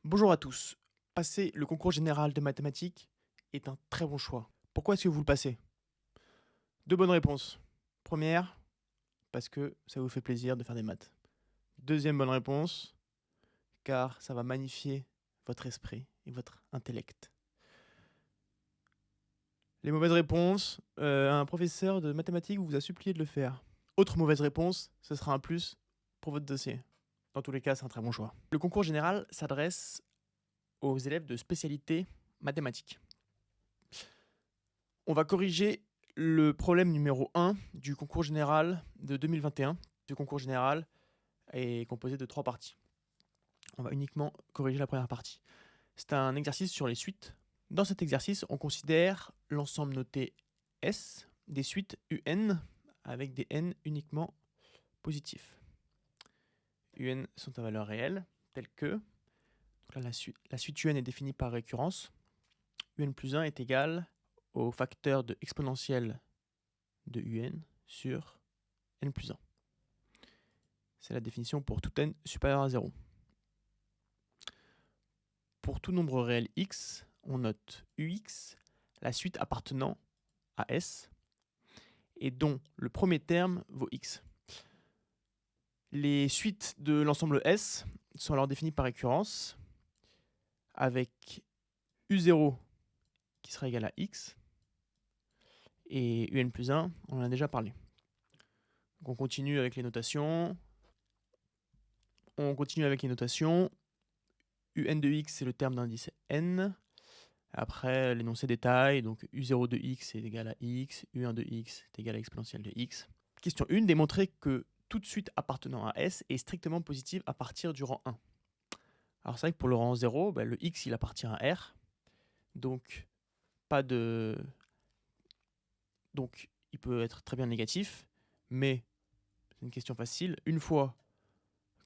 Bonjour à tous. Passer le concours général de mathématiques est un très bon choix. Pourquoi est-ce que vous le passez? Deux bonnes réponses. Première, parce que ça vous fait plaisir de faire des maths. Deuxième bonne réponse, car ça va magnifier votre esprit et votre intellect. Les mauvaises réponses, un professeur de mathématiques vous a supplié de le faire. Autre mauvaise réponse, ce sera un plus pour votre dossier. Dans tous les cas, c'est un très bon choix. Le concours général s'adresse aux élèves de spécialité mathématiques. On va corriger le problème numéro 1 du concours général de 2021. Ce concours général est composé de 3 parties. On va uniquement corriger la première partie. C'est un exercice sur les suites. Dans cet exercice, on considère l'ensemble noté S des suites UN avec des n uniquement positifs. UN sont à valeur réelle, telles que donc là, la suite UN est définie par récurrence. UN plus 1 est égal au facteur de exponentielle de UN sur n plus 1. C'est la définition pour tout n supérieur à 0. Pour tout nombre réel x, on note ux, la suite appartenant à S, et dont le premier terme vaut x. Les suites de l'ensemble S sont alors définies par récurrence, avec u0 qui sera égal à x, et un plus 1, on en a déjà parlé. Donc on continue avec les notations. Un de x, c'est le terme d'indice n. Après, l'énoncé détail, donc u0 de x est égal à x, u1 de x est égal à exponentielle de x. Question 1, démontrer que toute suite appartenant à S est strictement positive à partir du rang 1. Alors c'est vrai que pour le rang 0, le x il appartient à R, donc donc il peut être très bien négatif, mais c'est une question facile. Une fois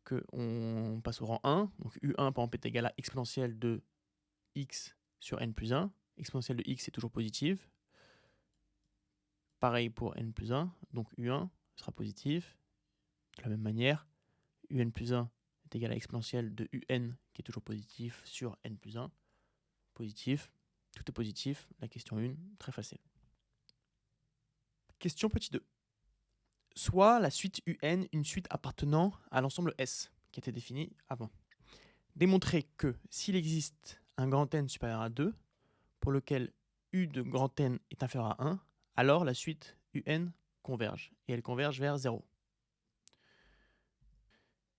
qu'on passe au rang 1, donc u1 par exemple est égal à exponentielle de x sur n plus 1, exponentielle de x est toujours positive. Pareil pour n plus 1, donc u1 sera positif. De la même manière, un plus 1 est égal à exponentielle de un qui est toujours positif sur n plus 1. Positif, tout est positif. La question 1, très facile. Question petit 2. Soit la suite un une suite appartenant à l'ensemble S, qui était défini avant. Démontrer que s'il existe un grand N supérieur à 2, pour lequel U de grand N est inférieur à 1, alors la suite UN converge, et elle converge vers 0.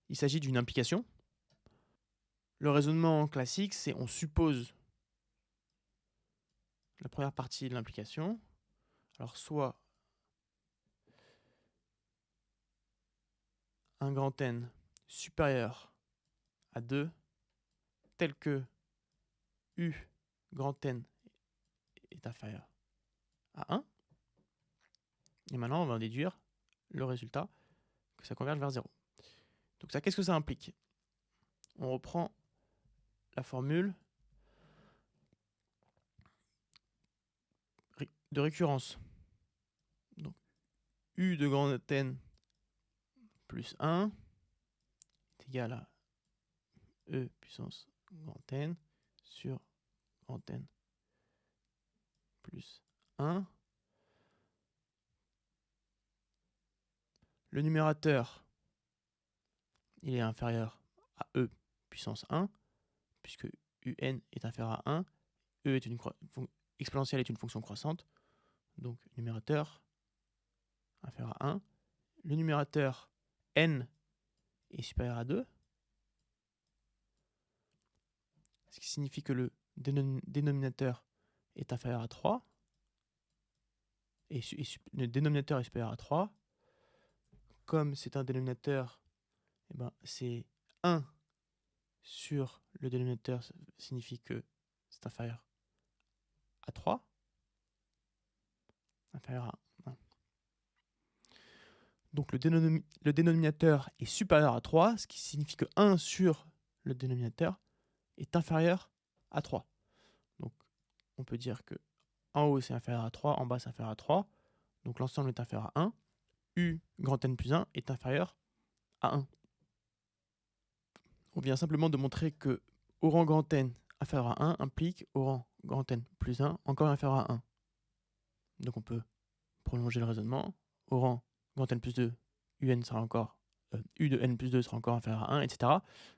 Il s'agit d'une implication. Le raisonnement classique, c'est on suppose la première partie de l'implication. Alors soit un grand N supérieur à 2, tel que U grand N est inférieur à 1. Et maintenant, on va en déduire le résultat, que ça converge vers 0. Donc ça, qu'est-ce que ça implique? On reprend la formule de récurrence. Donc U de grand N plus 1 est égal à E puissance grand N sur grand N plus 1. Le numérateur, il est inférieur à E puissance 1, puisque UN est inférieur à 1. E est exponentielle est une fonction croissante. Donc numérateur inférieur à 1. Le numérateur N est supérieur à 2. Ce qui signifie que le dénominateur est inférieur à 3. Et le dénominateur est supérieur à 3. Comme c'est un dénominateur, c'est 1 sur le dénominateur, ça signifie que c'est inférieur à 3. Inférieur à 1. Donc le dénominateur est supérieur à 3, ce qui signifie que 1 sur le dénominateur est inférieur à 3. Donc on peut dire que en haut c'est inférieur à 3, en bas c'est inférieur à 3. Donc l'ensemble est inférieur à 1. U grand N plus 1 est inférieur à 1. On vient simplement de montrer que au rang grand N inférieur à 1 implique au rang grand N plus 1 encore inférieur à 1. Donc on peut prolonger le raisonnement. Au rang grand N plus 2, UN sera encore, U de N plus 2 sera encore inférieur à 1, etc.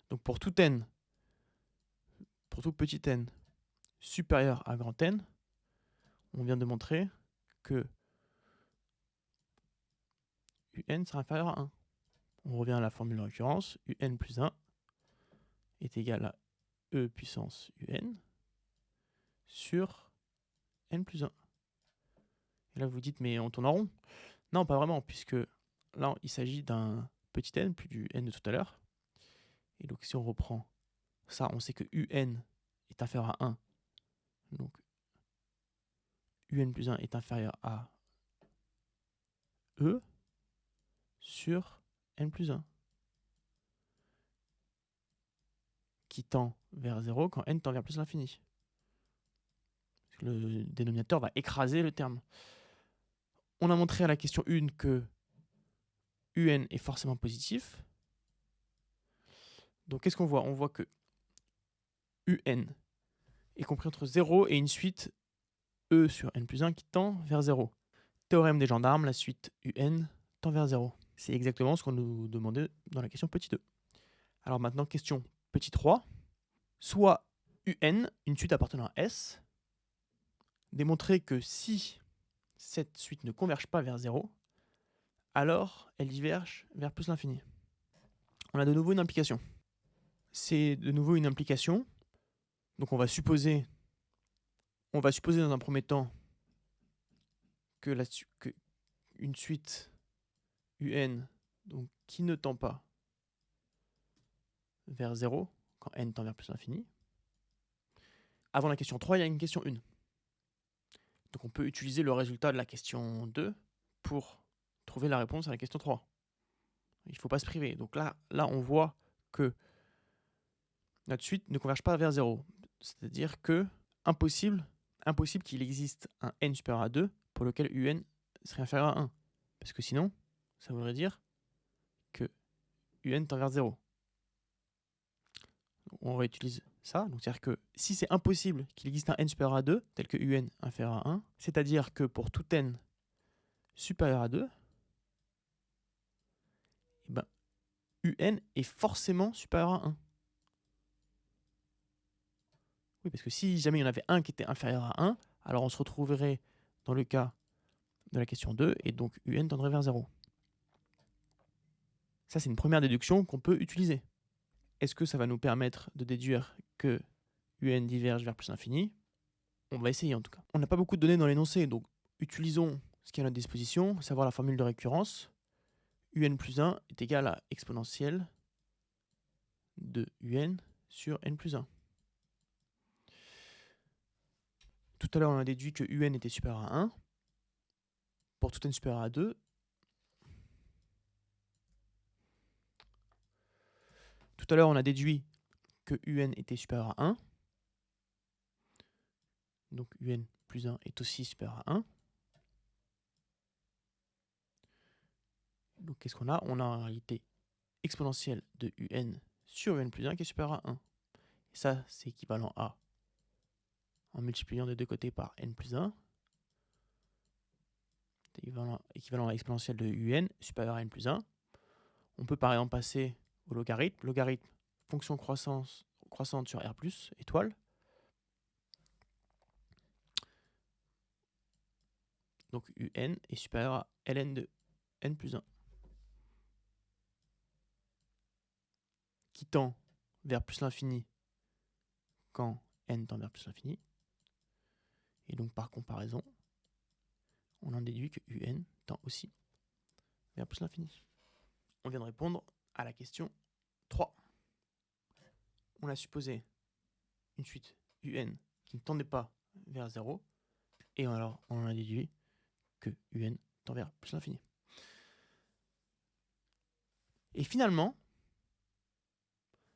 Donc pour tout N, pour tout petit n supérieur à grand N, on vient de montrer que UN sera inférieur à 1. On revient à la formule de récurrence. UN plus 1 est égal à E puissance UN sur N plus 1. Et là, vous dites, mais on tourne en rond. Non, pas vraiment, puisque là, il s'agit d'un petit n plus du n de tout à l'heure. Et donc, si on reprend ça, on sait que UN est inférieur à 1. Donc, UN plus 1 est inférieur à E sur N plus 1. Qui tend vers 0 quand n tend vers plus l'infini. Le dénominateur va écraser le terme. On a montré à la question 1 que UN est forcément positif. Donc qu'est-ce qu'on voit? On voit que UN est compris entre 0 et une suite E sur N plus 1 qui tend vers 0. Théorème des gendarmes, la suite UN tend vers 0. C'est exactement ce qu'on nous demandait dans la question petit 2. Alors maintenant, question petit 3. Soit UN, une suite appartenant à S, démontrer que si cette suite ne converge pas vers 0, alors elle diverge vers plus l'infini. On a de nouveau une implication. C'est de nouveau une implication. Donc on va supposer dans un premier temps que une suite UN donc, qui ne tend pas vers 0 quand n tend vers plus l'infini. Avant la question 3, il y a une question 1. Donc on peut utiliser le résultat de la question 2 pour trouver la réponse à la question 3. Il ne faut pas se priver. Donc là, on voit que notre suite ne converge pas vers 0. C'est-à-dire que impossible qu'il existe un n supérieur à 2 pour lequel UN serait inférieur à 1. Parce que sinon, ça voudrait dire que UN tend vers 0. On réutilise ça. Donc c'est-à-dire que si c'est impossible qu'il existe un n supérieur à 2, tel que UN inférieur à 1, c'est-à-dire que pour tout n supérieur à 2, eh ben, UN est forcément supérieur à 1. Oui, parce que si jamais il y en avait un qui était inférieur à 1, alors on se retrouverait dans le cas de la question 2, et donc UN tendrait vers 0. Ça, c'est une première déduction qu'on peut utiliser. Est-ce que ça va nous permettre de déduire que UN diverge vers plus l'infini? On va essayer en tout cas. On n'a pas beaucoup de données dans l'énoncé, donc utilisons ce qui est à notre disposition, à savoir la formule de récurrence. UN plus 1 est égal à exponentielle de UN sur N plus 1. Tout à l'heure, on a déduit que UN était supérieur à 1. Pour tout n supérieur à 2, tout à l'heure, on a déduit que UN était supérieur à 1. Donc UN plus 1 est aussi supérieur à 1. Donc qu'est-ce qu'on a? On a en réalité exponentielle de UN sur UN plus 1 qui est supérieur à 1. Et ça, c'est équivalent à, en multipliant des deux côtés par N plus 1, équivalent à exponentielle de UN supérieur à N plus 1. On peut par exemple passer au logarithme. Logarithme, fonction croissante sur R plus, étoile. Donc UN est supérieur à ln de N plus 1. Qui tend vers plus l'infini quand N tend vers plus l'infini. Et donc par comparaison, on en déduit que UN tend aussi vers plus l'infini. On vient de répondre à la question 3. On a supposé une suite UN qui ne tendait pas vers 0. Et alors, on en a déduit que UN tend vers plus l'infini. Et finalement,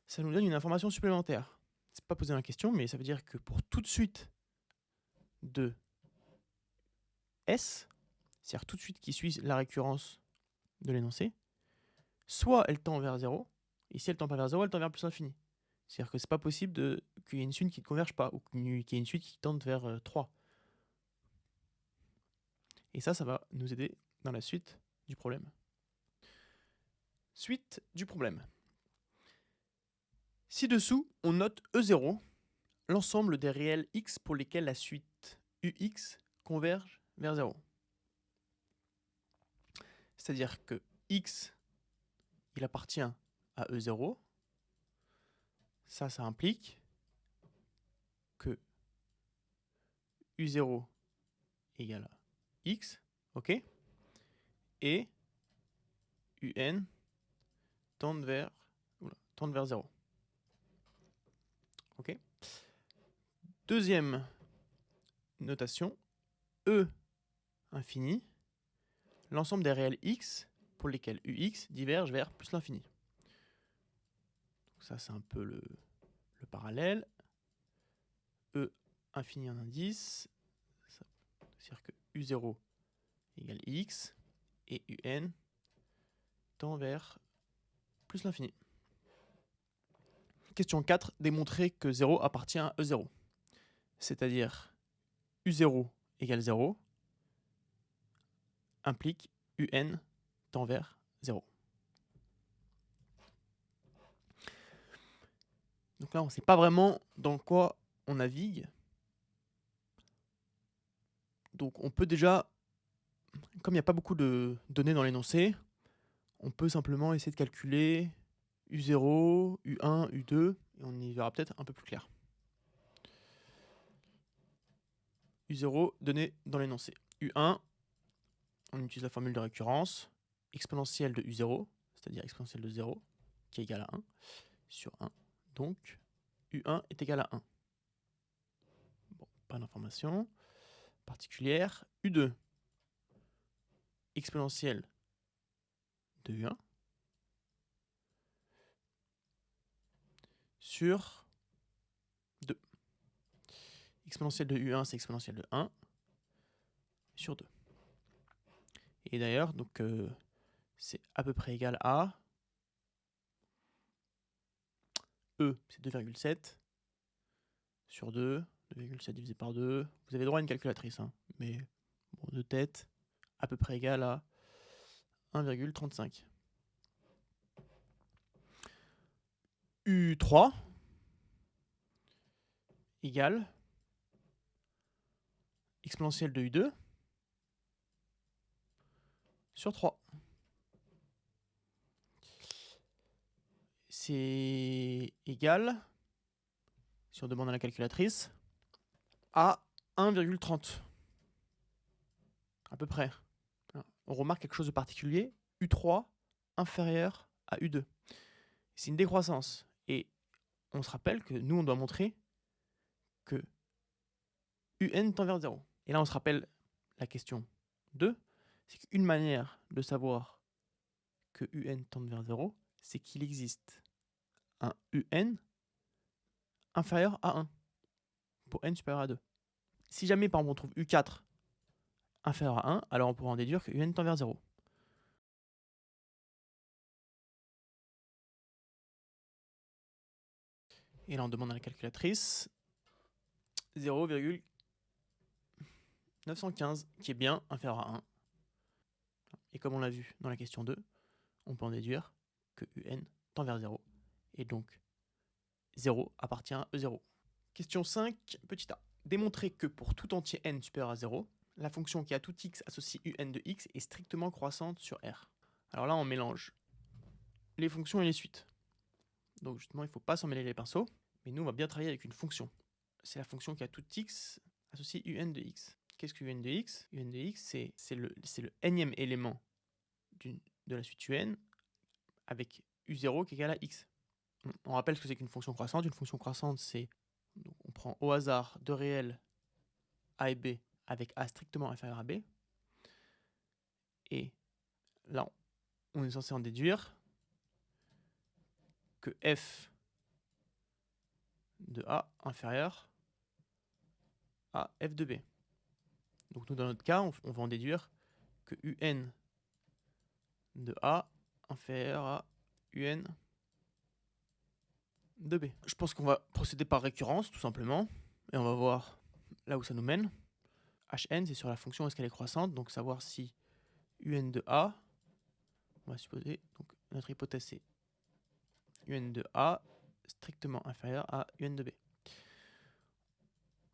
ça nous donne une information supplémentaire. C'est pas posé dans la question, mais ça veut dire que pour toute suite de S, c'est-à-dire toute suite qui suit la récurrence de l'énoncé, soit elle tend vers 0, et si elle tend pas vers 0, elle tend vers plus l'infini. C'est-à-dire que c'est pas possible qu'il y ait une suite qui ne converge pas, ou qu'il y ait une suite qui tende vers 3. Et ça va nous aider dans la suite du problème. Suite du problème. Ci-dessous, on note E0, l'ensemble des réels x pour lesquels la suite ux converge vers 0. C'est-à-dire que x, il appartient à E0. Ça implique que U0 égale à x, ok, et UN tende vers 0. Ok. Deuxième notation, E infini, l'ensemble des réels x pour lesquels ux diverge vers plus l'infini. Ça, c'est un peu le parallèle. E infini en indice, c'est-à-dire que U0 égale x et UN tend vers plus l'infini. Question 4, démontrer que 0 appartient à E0. C'est-à-dire U0 égale 0 implique UN tend vers 0. Donc là, on ne sait pas vraiment dans quoi on navigue. Donc on peut déjà, comme il n'y a pas beaucoup de données dans l'énoncé, on peut simplement essayer de calculer U0, U1, U2, et on y verra peut-être un peu plus clair. U0 donné dans l'énoncé. U1, on utilise la formule de récurrence, exponentielle de U0, c'est-à-dire exponentielle de 0, qui est égale à 1, sur 1. Donc, U1 est égal à 1. Bon, pas d'information particulière. U2, exponentielle de U1, sur 2. Exponentielle de U1, c'est exponentielle de 1, sur 2. Et d'ailleurs, donc c'est à peu près égal à E, c'est 2,7 sur 2, 2,7 divisé par 2. Vous avez droit à une calculatrice, hein, mais bon, de tête, à peu près égal à 1,35. U3 égale exponentielle de U2 sur 3. C'est égal, si on demande à la calculatrice, à 1,30. À peu près. On remarque quelque chose de particulier. U3 inférieur à U2. C'est une décroissance. Et on se rappelle que nous, on doit montrer que UN tend vers 0. Et là, on se rappelle la question 2. C'est qu'une manière de savoir que UN tend vers 0, c'est qu'il existe un UN inférieur à 1 pour n supérieur à 2. Si jamais, par exemple, on trouve U4 inférieur à 1, alors on pourra en déduire que UN tend vers 0. Et là, on demande à la calculatrice 0,915, qui est bien inférieur à 1. Et comme on l'a vu dans la question 2, on peut en déduire que UN tend vers 0. Et donc, 0 appartient à E0. Question 5, petit a. Démontrer que pour tout entier n supérieur à 0, la fonction qui a tout x associé UN de x est strictement croissante sur R. Alors là, on mélange les fonctions et les suites. Donc justement, il ne faut pas s'en mêler les pinceaux. Mais nous, on va bien travailler avec une fonction. C'est la fonction qui a tout x associé UN de x. Qu'est-ce que UN de x? UN de x, c'est le nème élément de la suite UN avec U0 qui est égal à x. On rappelle ce que c'est qu'une fonction croissante. Une fonction croissante, c'est... on prend au hasard deux réels a et b avec a strictement inférieur à b. Et là, on est censé en déduire que f de a inférieur à f de b. Donc nous, dans notre cas, on va en déduire que un de a inférieur à un de B. Je pense qu'on va procéder par récurrence, tout simplement. Et on va voir là où ça nous mène. Hn, c'est sur la fonction est-ce qu'elle est croissante. Donc savoir si un de A, on va supposer, donc notre hypothèse c'est un de A strictement inférieur à un de B.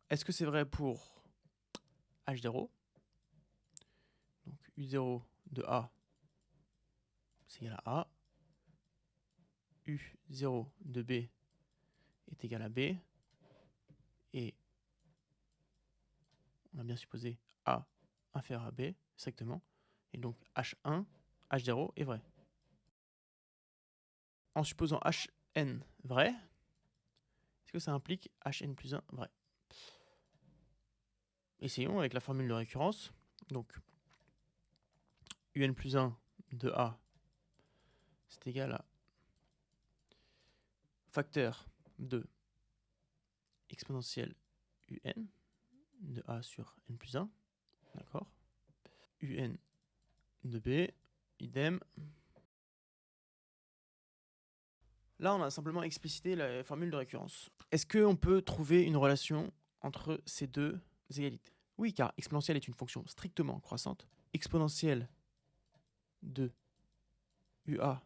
Est-ce que c'est vrai pour H0? Donc U0 de A, c'est égal à A. U0 de B est égal à B. Et on a bien supposé A inférieur à B, strictement. Et donc H1, H0 est vrai. En supposant Hn vrai, est-ce que ça implique Hn plus 1 vrai? Essayons avec la formule de récurrence. Donc un plus 1 de A, c'est égal à facteur de exponentielle un de A sur n plus 1. D'accord? Un de B, idem. Là, on a simplement explicité la formule de récurrence. Est-ce qu'on peut trouver une relation entre ces deux égalités? Oui, car exponentielle est une fonction strictement croissante. Exponentielle de UA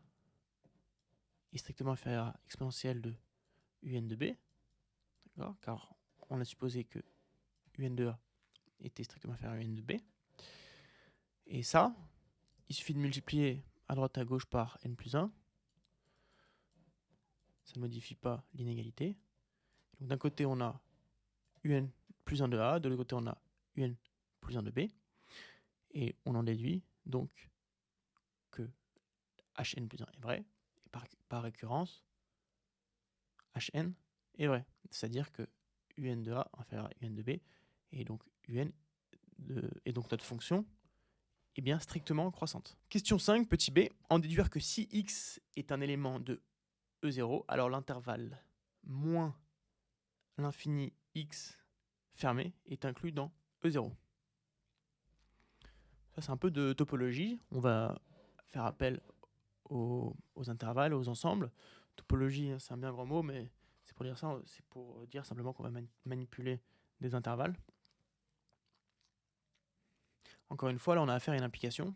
est strictement inférieure à exponentielle de un de B. D'accord? Car on a supposé que un de A était strictement inférieur à un de B. Et ça, il suffit de multiplier à droite et à gauche par n plus 1. Ça ne modifie pas l'inégalité. Donc d'un côté, on a un plus 1 de A, de l'autre côté, on a un plus 1 de B. Et on en déduit donc que Hn plus 1 est vrai. Et par récurrence, Hn est vrai. C'est-à-dire que un de A inférieur à un de B. Et donc, notre fonction est bien strictement croissante. Question 5, petit b. En déduire que si x est un élément de E0, alors l'intervalle moins l'infini x fermé est inclus dans E0. Ça, c'est un peu de topologie. On va faire appel aux intervalles, aux ensembles. Topologie, c'est un bien grand mot, mais c'est pour dire ça, c'est pour dire simplement qu'on va manipuler des intervalles. Encore une fois, là, on a affaire à une implication.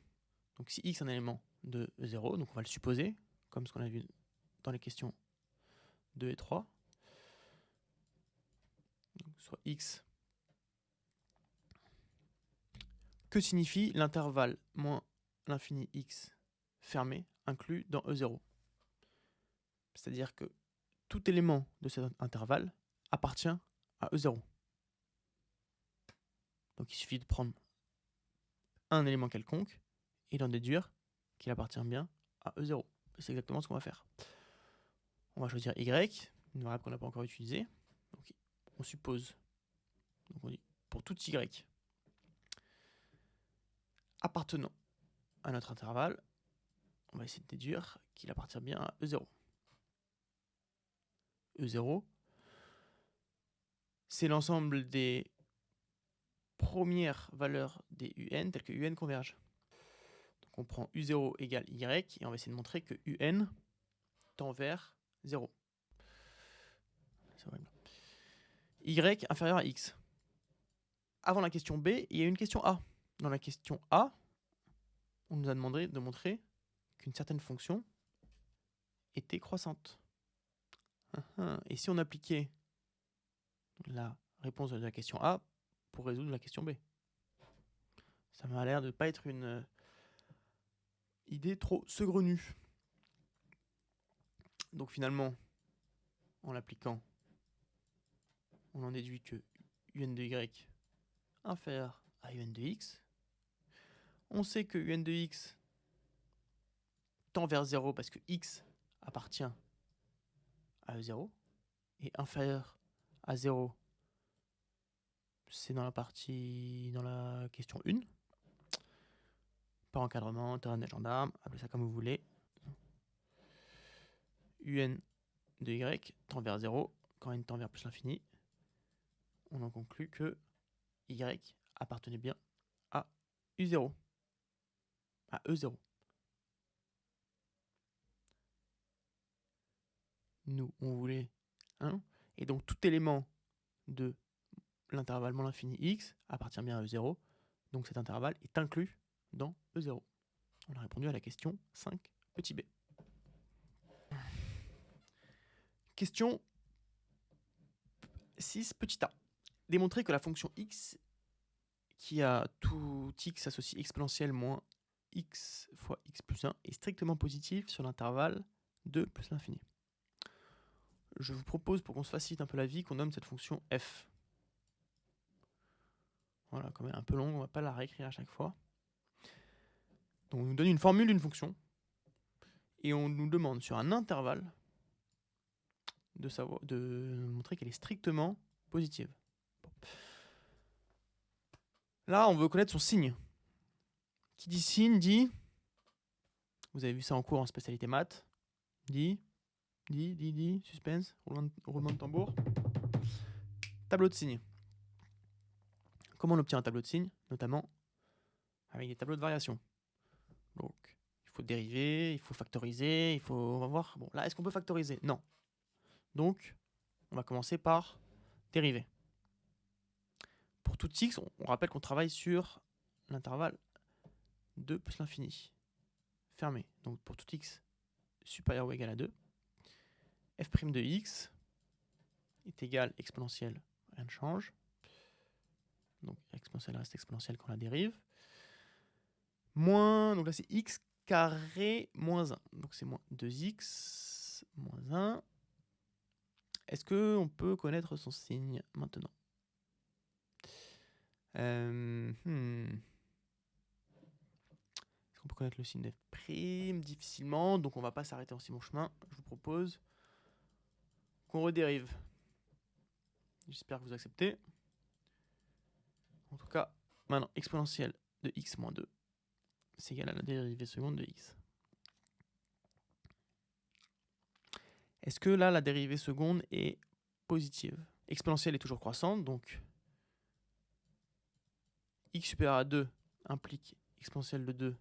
Donc si x est un élément de 0, donc on va le supposer, comme ce qu'on a vu dans les questions 2 et 3. Donc, soit x. Que signifie l'intervalle moins l'infini x fermé inclus dans E0? C'est-à-dire que tout élément de cet intervalle appartient à E0. Donc il suffit de prendre un élément quelconque et d'en déduire qu'il appartient bien à E0. C'est exactement ce qu'on va faire. On va choisir y, une variable qu'on n'a pas encore utilisée. Donc on suppose, donc on dit pour tout y appartenant à notre intervalle, on va essayer de déduire qu'il appartient bien à E0. E0, c'est l'ensemble des premières valeurs des un telles que un converge. Donc on prend U0 égale Y et on va essayer de montrer que UN tend vers 0. Y inférieur à X. Avant la question B, il y a une question A. Dans la question A, on nous a demandé de montrer qu'une certaine fonction était croissante. Et si on appliquait la réponse de la question A pour résoudre la question B? Ça m'a l'air de ne pas être une idée trop saugrenue. Donc finalement, en l'appliquant, on en déduit que un de y inférieur à un de x. On sait que un de x tend vers 0 parce que x appartient à E0 et inférieur à 0, c'est dans la question 1. Par encadrement, théorème des gendarmes, appelez ça comme vous voulez. Un de y tend vers 0 quand n tend vers plus l'infini. On en conclut que y appartenait bien à U0, à E0. Nous, on voulait Hein, et donc tout élément de l'intervalle moins l'infini x appartient bien à E0. Donc cet intervalle est inclus dans E0. On a répondu à la question 5, petit b. Question 6, petit a. Démontrer que la fonction x qui a tout x associé exponentielle moins x fois x plus 1 est strictement positive sur l'intervalle 2 plus l'infini. Je vous propose, pour qu'on se facilite un peu la vie, qu'on nomme cette fonction f. Voilà, comme elle est un peu longue, on ne va pas la réécrire à chaque fois. Donc on nous donne une formule d'une fonction, et on nous demande sur un intervalle de montrer qu'elle est strictement positive. Bon. Là, on veut connaître son signe. Qui dit signe dit, vous avez vu ça en cours en spécialité maths, dit, suspense, roulement de tambour. Tableau de signes. Comment on obtient un tableau de signes? Notamment avec des tableaux de variation. Donc, il faut dériver, il faut factoriser, on va voir. Bon, là, est-ce qu'on peut factoriser? Non. Donc, on va commencer par dériver. Pour tout x, on rappelle qu'on travaille sur l'intervalle 2 plus l'infini. Fermé. Donc, pour tout x supérieur ou égal à 2, f' de x est égal exponentielle, rien ne change. Donc, exponentielle reste exponentielle quand on la dérive. Moins, donc là c'est x carré moins 1. Donc c'est moins 2x moins 1. Est-ce qu'on peut connaître son signe maintenant? Est-ce qu'on peut connaître le signe d'f'? Difficilement, donc on va pas s'arrêter en si bon chemin. Je vous propose qu'on redérive. J'espère que vous acceptez. En tout cas, maintenant, exponentielle de x moins 2, c'est égal à la dérivée seconde de x. Est-ce que là, la dérivée seconde est positive? Exponentielle est toujours croissante, donc x supérieur à 2 implique exponentielle de 2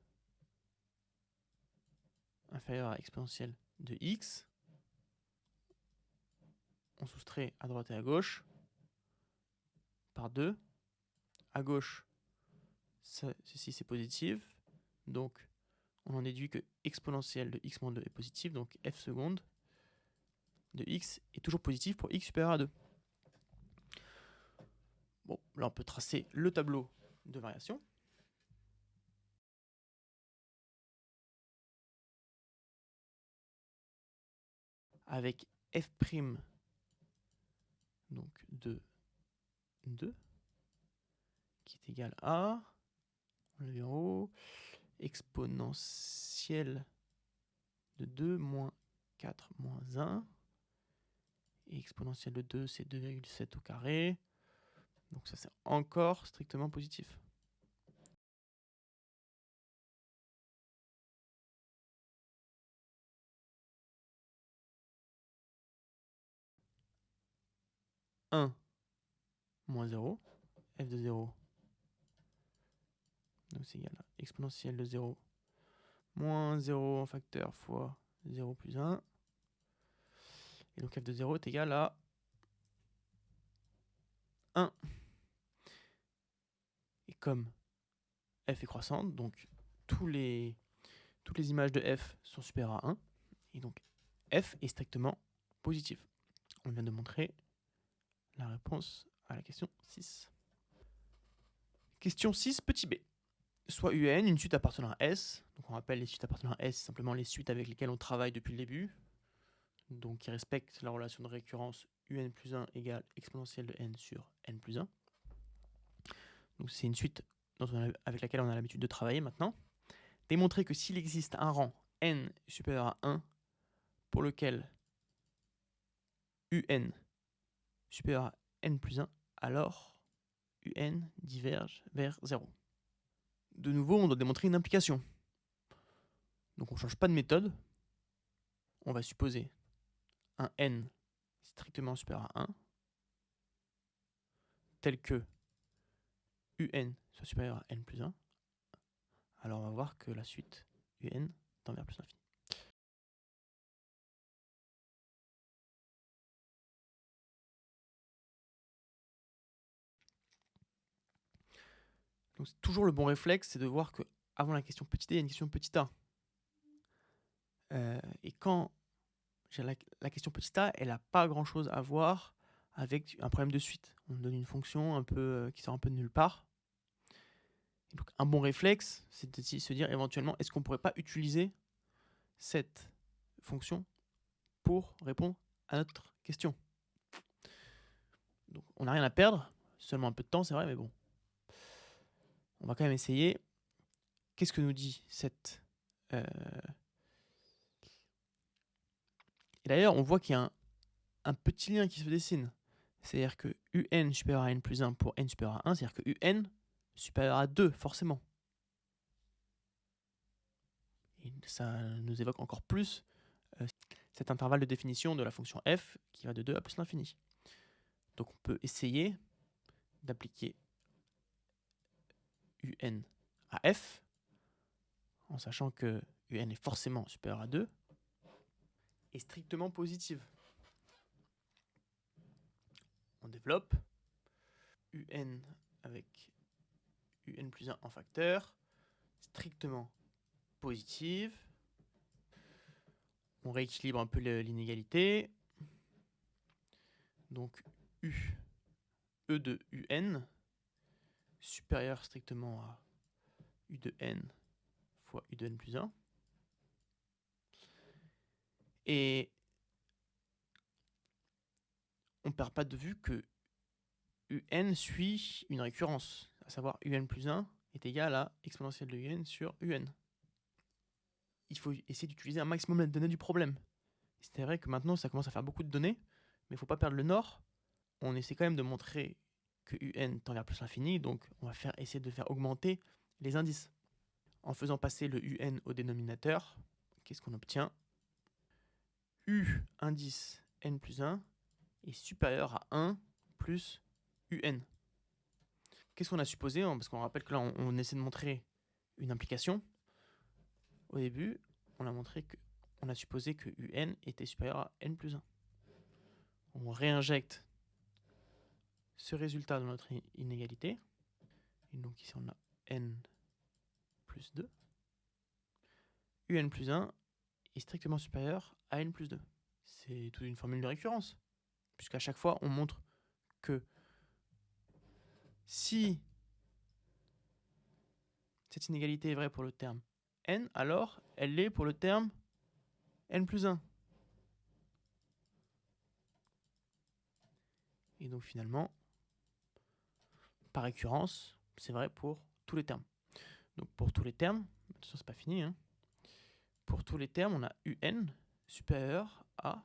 inférieure à exponentielle de x. On soustrait à droite et à gauche par 2. À gauche, ceci c'est positif. Donc, on en déduit que exponentielle de x moins 2 est positive. Donc, f seconde de x est toujours positif pour x supérieur à 2. Bon, là on peut tracer le tableau de variation. Avec f' donc de 2 qui est égal à, on le vient en haut, exponentielle de 2 moins 4 moins 1. Et exponentielle de 2, c'est 2,7 au carré. Donc ça, c'est encore strictement positif. « 1 moins 0, f de 0, donc c'est égal à exponentielle de 0 moins 0 en facteur fois 0 plus 1. Et donc f de 0 est égal à 1. Et comme f est croissante, donc toutes les images de f sont supérieures à 1. Et donc f est strictement positif. On vient de montrer la réponse à la question 6. Question 6, petit b. Soit UN, une suite appartenant à S. Donc on rappelle les suites appartenant à S, c'est simplement les suites avec lesquelles on travaille depuis le début. Donc qui respectent la relation de récurrence UN plus 1 égale exponentielle de n sur n plus 1. Donc c'est une suite avec laquelle on a l'habitude de travailler maintenant. Démontrer que s'il existe un rang n supérieur à 1 pour lequel UN supérieur à n plus 1, alors UN diverge vers 0. De nouveau, on doit démontrer une implication. Donc on ne change pas de méthode. On va supposer un n strictement supérieur à 1, tel que UN soit supérieur à n plus 1. Alors on va voir que la suite UN tend vers plus l'infini. Donc c'est toujours le bon réflexe, c'est de voir que avant la question petit d, il y a une question petit a. Et quand j'ai la question petit a, elle n'a pas grand-chose à voir avec un problème de suite. On donne une fonction un peu qui sort un peu de nulle part. Et donc un bon réflexe, c'est de se dire éventuellement, est-ce qu'on ne pourrait pas utiliser cette fonction pour répondre à notre question. Donc on n'a rien à perdre, seulement un peu de temps, c'est vrai, mais bon. On va quand même essayer. Qu'est-ce que nous dit cette... Et d'ailleurs, on voit qu'il y a un petit lien qui se dessine. C'est-à-dire que un supérieur à n plus 1 pour n supérieur à 1, c'est-à-dire que un supérieur à 2, forcément. Et ça nous évoque encore plus cet intervalle de définition de la fonction f qui va de 2 à plus l'infini. Donc on peut essayer d'appliquer un à f, en sachant que un est forcément supérieur à 2, et strictement positive. On développe un avec un plus 1 en facteur, strictement positive. On rééquilibre un peu l'inégalité. Donc e de un supérieur strictement à u de n fois u de n plus 1. Et on ne perd pas de vue que un suit une récurrence, à savoir un plus 1 est égal à exponentielle de un sur un. Il faut essayer d'utiliser un maximum les données du problème. C'est vrai que maintenant, ça commence à faire beaucoup de données, mais il ne faut pas perdre le nord. On essaie quand même de montrer que un tend vers plus l'infini, donc on va essayer de faire augmenter les indices. En faisant passer le un au dénominateur, qu'est-ce qu'on obtient? U indice n plus 1 est supérieur à 1 plus un. Qu'est-ce qu'on a supposé? Parce qu'on rappelle que là, on essaie de montrer une implication. Au début, on a supposé que un était supérieur à n plus 1. On réinjecte ce résultat dans notre inégalité. Et donc ici, on a n plus 2. un plus 1 est strictement supérieur à n plus 2. C'est toute une formule de récurrence, puisqu'à chaque fois, on montre que si cette inégalité est vraie pour le terme n, alors elle l'est pour le terme n plus 1. Et donc finalement, par récurrence, c'est vrai pour tous les termes. Donc pour tous les termes, attention, c'est pas fini, hein. Pour tous les termes, on a un supérieur à,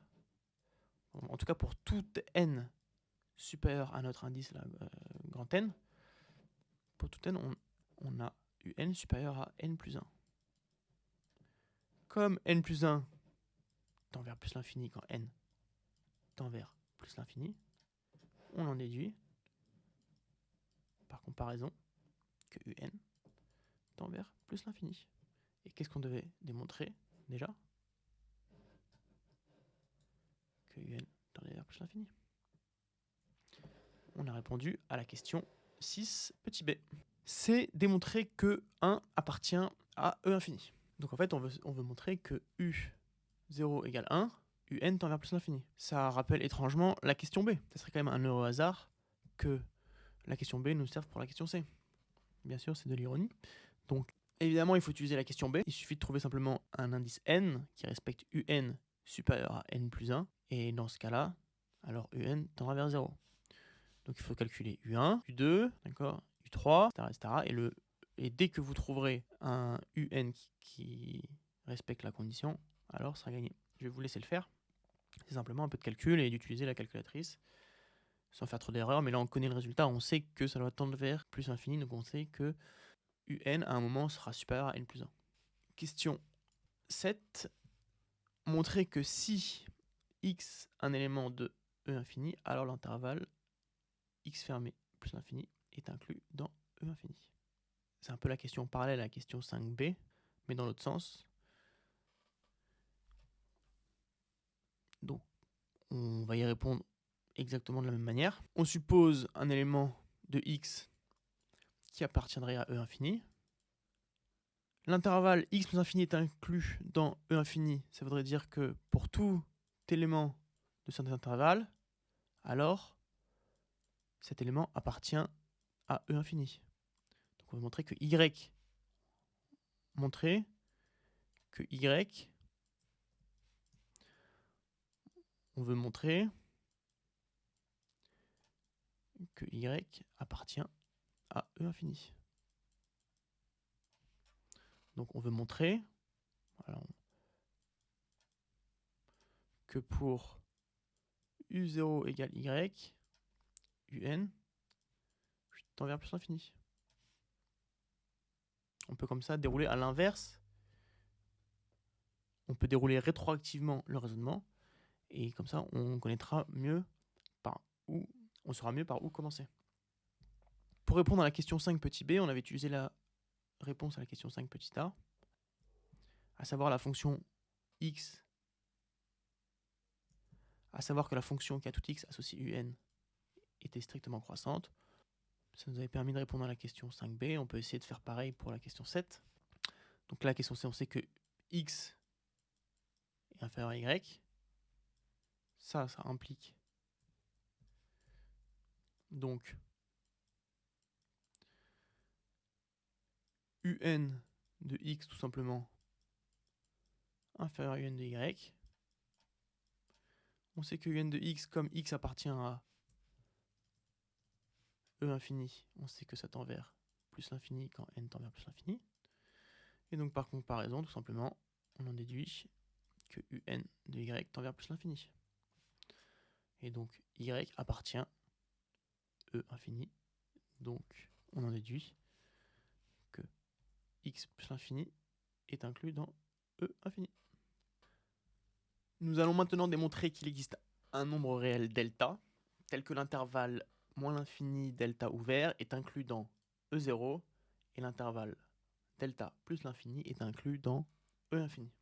en tout cas pour tout n supérieur à notre indice là, grand N, pour tout n, on a un supérieur à n plus 1. Comme n plus 1 tend vers plus l'infini quand n tend vers plus l'infini, on en déduit, par comparaison, que un tend vers plus l'infini. Et qu'est-ce qu'on devait démontrer déjà? Que un tendait vers plus l'infini. On a répondu à la question 6, petit b. C'est démontrer que 1 appartient à E infini. Donc en fait, on veut montrer que U0 égale 1, UN tend vers plus l'infini. Ça rappelle étrangement la question B. Ça serait quand même un heureux hasard que la question B nous serve pour la question C. Bien sûr, c'est de l'ironie. Donc évidemment, il faut utiliser la question B. Il suffit de trouver simplement un indice n qui respecte UN supérieur à n plus 1. Et dans ce cas-là, alors UN tendra vers 0. Donc il faut calculer U1, U2, d'accord, U3, etc. Et dès que vous trouverez un UN qui respecte la condition, alors ça sera gagné. Je vais vous laisser le faire. C'est simplement un peu de calcul et d'utiliser la calculatrice sans faire trop d'erreurs. Mais là, on connaît le résultat. On sait que ça doit tendre vers plus infini. Donc on sait que UN à un moment sera supérieur à n plus 1. Question 7. Montrer que si x un élément de E infini, alors l'intervalle x fermé plus l'infini est inclus dans E infini. C'est un peu la question parallèle à la question 5b, mais dans l'autre sens. Donc, on va y répondre exactement de la même manière. On suppose un élément de x qui appartiendrait à E infini. L'intervalle x plus infini est inclus dans E infini. Ça voudrait dire que pour tout élément de cet intervalle, alors cet élément appartient à E infini. Donc on va montrer que y, on veut montrer que y appartient à E infini. Donc on veut montrer que pour U0 égale Y, UN tend vers plus l'infini. On peut comme ça dérouler à l'inverse. On peut dérouler rétroactivement le raisonnement. Et comme ça, on connaîtra mieux on saura mieux par où commencer. Pour répondre à la question 5 petit b, on avait utilisé la réponse à la question 5 petit a, à savoir la fonction x, à savoir que la fonction k tout x associée un était strictement croissante. Ça nous avait permis de répondre à la question 5b. On peut essayer de faire pareil pour la question 7. Donc là, la question C, on sait que x est inférieur à y. Ça implique donc un de x tout simplement inférieur à un de y. On sait que un de x, comme x appartient à E infini, on sait que ça tend vers plus l'infini quand n tend vers plus l'infini. Et donc par comparaison, tout simplement, on en déduit que un de y tend vers plus l'infini. Et donc y appartient E infini. Donc on en déduit que x plus l'infini est inclus dans E infini. Nous allons maintenant démontrer qu'il existe un nombre réel delta, tel que l'intervalle moins l'infini delta ouvert est inclus dans E0 et l'intervalle delta plus l'infini est inclus dans E infini.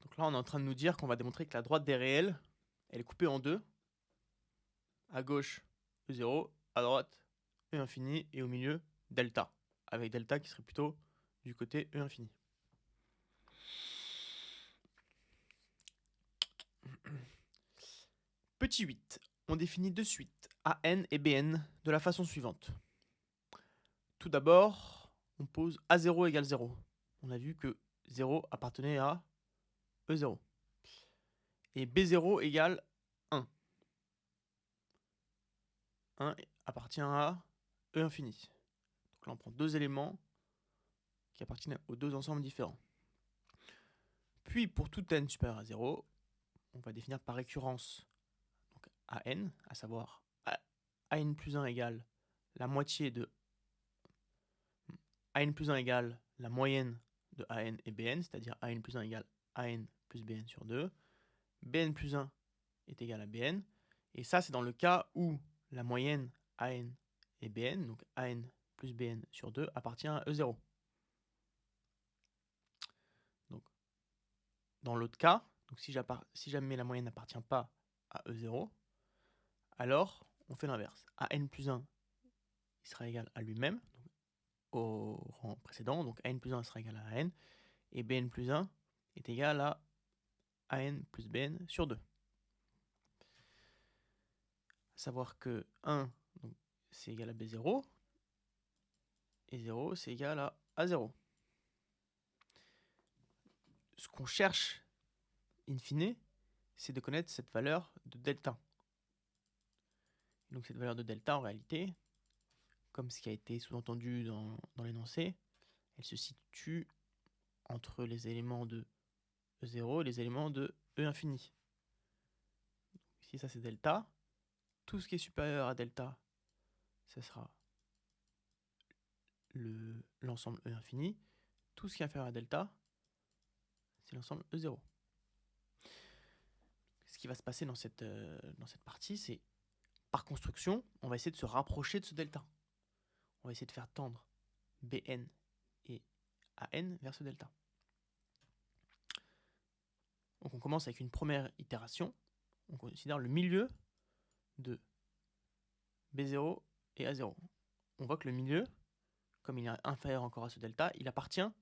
Donc là, on est en train de nous dire qu'on va démontrer que la droite des réels, elle est coupée en deux. À gauche, E0, à droite, E infini, et au milieu, delta, avec delta qui serait plutôt du côté E infini. Petit 8. On définit de suite AN et BN de la façon suivante. Tout d'abord, on pose A0 égale 0. On a vu que 0 appartenait à E0. Et B0 égale 1. 1 appartient à E infini. Donc là, on prend deux éléments qui appartiennent aux deux ensembles différents. Puis, pour tout n supérieur à 0, on va définir par récurrence donc AN, à savoir AN plus 1 égale la moitié de AN plus 1 égale la moyenne de AN et BN, c'est-à-dire AN plus 1 égale AN plus BN sur 2. BN plus 1 est égal à BN. Et ça, c'est dans le cas où la moyenne AN et BN, donc AN plus BN sur 2, appartient à E0. Donc, dans l'autre cas, donc si jamais la moyenne n'appartient pas à E0, alors on fait l'inverse. AN plus 1 il sera égal à lui-même, au rang précédent, donc AN plus 1 sera égal à AN, et BN plus 1 est égal à AN plus BN sur 2. À savoir que 1, c'est égal à B0, et 0, c'est égal à A0. Ce qu'on cherche, in fine, c'est de connaître cette valeur de delta. Donc cette valeur de delta, en réalité, comme ce qui a été sous-entendu dans l'énoncé, elle se situe entre les éléments de E0 et les éléments de E infini. Ici, ça c'est delta. Tout ce qui est supérieur à delta, ce sera l'ensemble E infini. Tout ce qui est inférieur à delta, c'est l'ensemble E0. Ce qui va se passer dans cette partie, c'est par construction, on va essayer de se rapprocher de ce delta. On va essayer de faire tendre Bn et An vers ce delta. Donc on commence avec une première itération. On considère le milieu de B0 est à 0. On voit que le milieu, comme il est inférieur encore à ce delta, il appartient à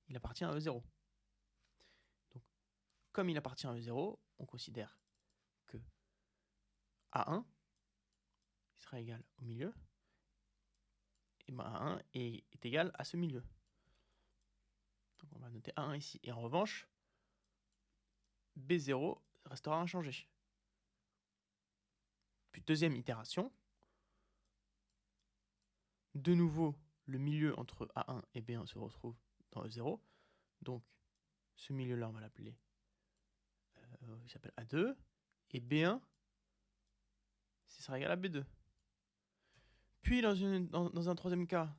E0. Donc, comme il appartient à E0, on considère que A1 qui sera égal au milieu, et ben A1 est égal à ce milieu. Donc on va noter A1 ici. Et en revanche, B0 restera inchangé. Puis deuxième itération, de nouveau, le milieu entre A1 et B1 se retrouve dans E0. Donc ce milieu-là, on va l'appeler, il s'appelle A2. Et B1, ce sera égal à B2. Puis dans un troisième cas,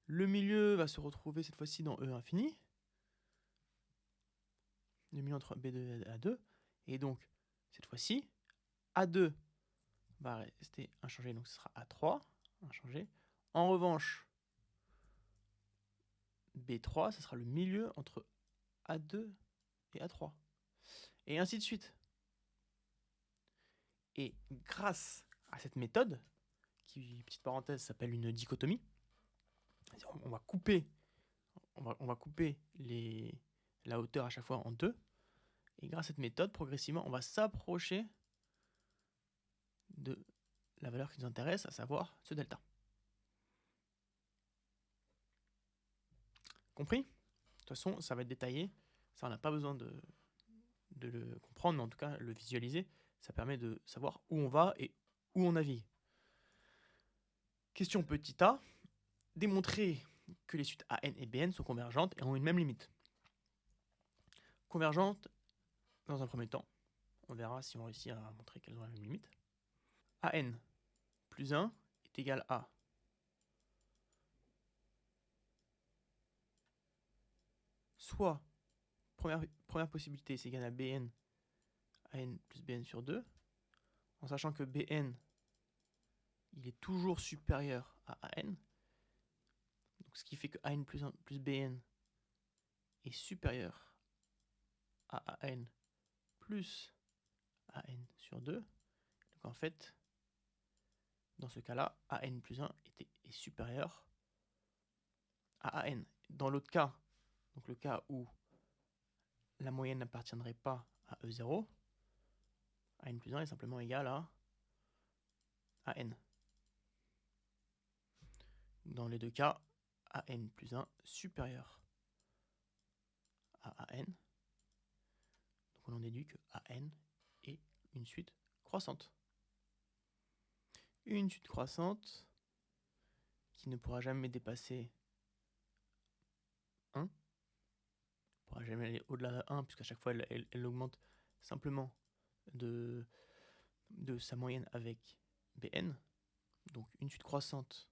le milieu va se retrouver cette fois-ci dans E infini. Le milieu entre B2 et A2. Et donc, cette fois-ci, A2 va rester inchangé, donc ce sera A3, inchangé. En revanche, B3, ce sera le milieu entre A2 et A3. Et ainsi de suite. Et grâce à cette méthode, qui, petite parenthèse, s'appelle une dichotomie, on va couper, la hauteur à chaque fois en deux. Et grâce à cette méthode, progressivement, on va s'approcher de la valeur qui nous intéresse, à savoir ce delta. Compris? De toute façon, ça va être détaillé. Ça, on n'a pas besoin de le comprendre, mais en tout cas, le visualiser, ça permet de savoir où on va et où on navigue. Question petit a, démontrer que les suites AN et BN sont convergentes et ont une même limite. Convergentes, dans un premier temps, on verra si on réussit à montrer qu'elles ont la même limite. AN plus 1 est égal à soit, première possibilité, c'est égal à BN, AN plus BN sur 2, en sachant que BN, il est toujours supérieur à AN, donc ce qui fait que AN plus 1 plus BN est supérieur à AN plus AN sur 2. Donc en fait, dans ce cas-là, AN plus 1 est supérieur à AN. Dans l'autre cas, donc le cas où la moyenne n'appartiendrait pas à E0, AN plus 1 est simplement égal à AN. Dans les deux cas, AN plus 1 supérieur à AN. Donc on en déduit que AN est une suite croissante. Une suite croissante qui ne pourra jamais dépasser 1. Elle ne pourra jamais aller au-delà de 1, puisqu'à chaque fois, elle augmente simplement de sa moyenne avec Bn. Donc une suite croissante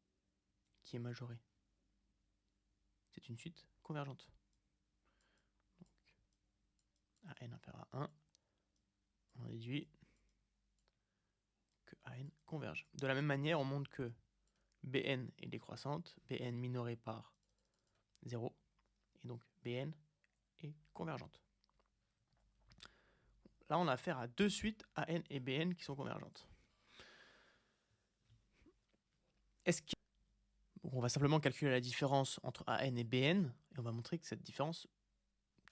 qui est majorée, c'est une suite convergente. Donc AN inférieur à 1, on déduit que AN converge. De la même manière, on montre que Bn est décroissante, Bn minorée par 0, et donc Bn est convergente. Là, on a affaire à deux suites AN et Bn qui sont convergentes. On va simplement calculer la différence entre AN et BN, et on va montrer que cette différence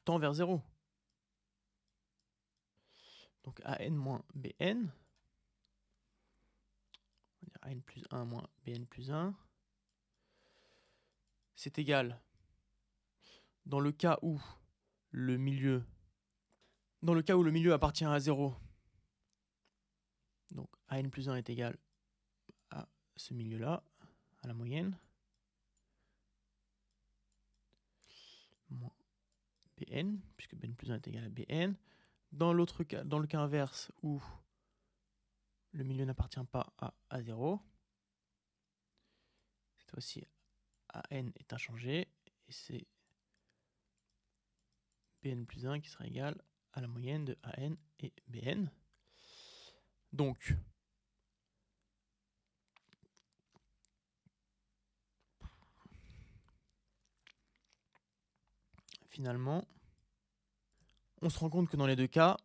tend vers 0. Donc AN moins BN, on va dire AN plus 1 moins BN plus 1, c'est égal, dans le cas où le milieu appartient à 0, donc AN plus 1 est égal à ce milieu-là, à la moyenne, moins BN, puisque BN plus 1 est égal à BN. Dans l'autre cas, dans le cas inverse où le milieu n'appartient pas à A0, cette fois-ci AN est inchangé, et c'est BN plus 1 qui sera égal à la moyenne de AN et BN. Donc, finalement, on se rend compte que dans les deux cas,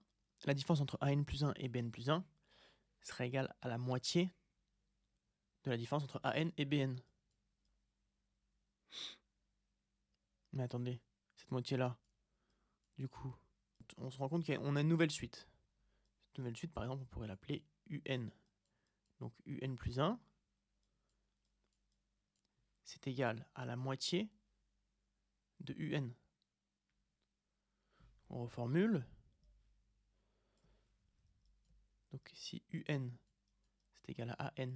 la différence entre AN plus 1 et BN plus 1, sera égal à la moitié de la différence entre AN et BN. Mais attendez, cette moitié-là, du coup, on se rend compte qu'on a une nouvelle suite. Cette nouvelle suite, par exemple, on pourrait l'appeler UN. Donc UN plus 1, c'est égal à la moitié de UN. On reformule. Donc si UN, c'est égal à AN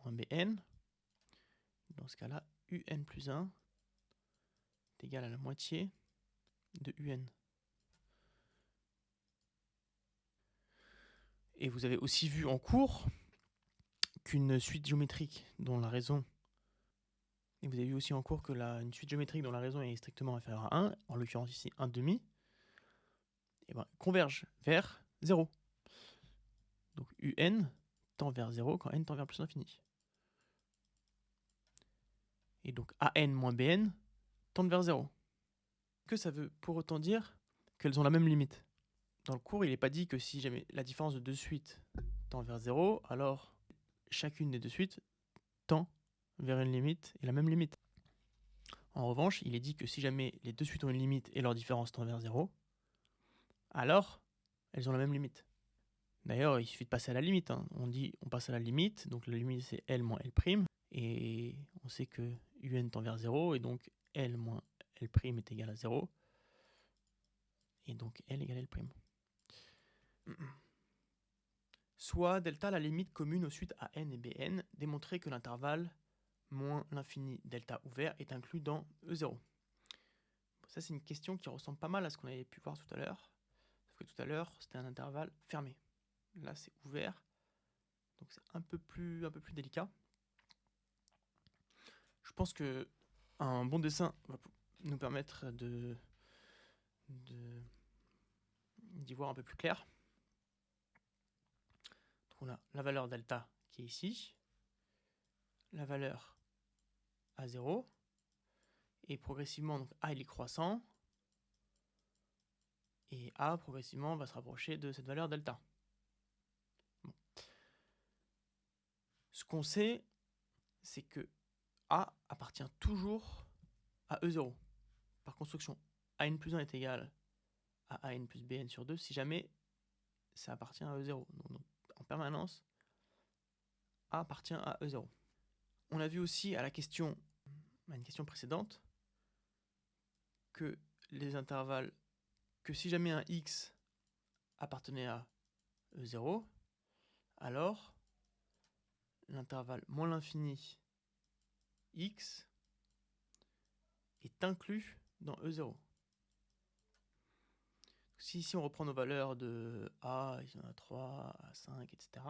moins BN, dans ce cas-là, UN plus 1 est égal à la moitié de UN. Et vous avez aussi vu en cours qu'une suite géométrique dont la raison... Et vous avez vu aussi en cours que une suite géométrique dont la raison est strictement inférieure à 1, en l'occurrence ici 1,5, et ben, converge vers 0. Donc UN tend vers 0 quand n tend vers plus l'infini. Et donc AN moins BN tendent vers 0. Que ça veut pour autant dire qu'elles ont la même limite? Dans le cours, il n'est pas dit que si jamais la différence de deux suites tend vers 0, alors chacune des deux suites tend vers une limite et la même limite. En revanche, il est dit que si jamais les deux suites ont une limite et leur différence tend vers 0, alors elles ont la même limite. D'ailleurs, il suffit de passer à la limite. On dit on passe à la limite, donc la limite c'est L moins L', et on sait que UN tend vers 0, et donc L moins L' est égal à 0, et donc L égale L'. Soit delta la limite commune aux suites AN et BN, démontrer que l'intervalle moins l'infini delta ouvert est inclus dans E0. Ça, c'est une question qui ressemble pas mal à ce qu'on avait pu voir tout à l'heure. Sauf que tout à l'heure, c'était un intervalle fermé. Là, c'est ouvert. Donc, c'est un peu plus délicat. Je pense qu'un bon dessin va nous permettre d'y voir un peu plus clair. Donc, on a la valeur delta qui est ici, la valeur A0, et progressivement, donc A il est croissant, et A progressivement va se rapprocher de cette valeur delta. Bon. Ce qu'on sait, c'est que A appartient toujours à E0. Par construction, AN plus 1 est égal à AN plus BN sur 2 si jamais ça appartient à E0. Donc, en permanence, A appartient à E0. On a vu aussi à une question précédente que les intervalles, que si jamais un x appartenait à E0, alors l'intervalle moins l'infini x est inclus dans E0. Si ici on reprend nos valeurs de A, il y en a 3, A5, etc.,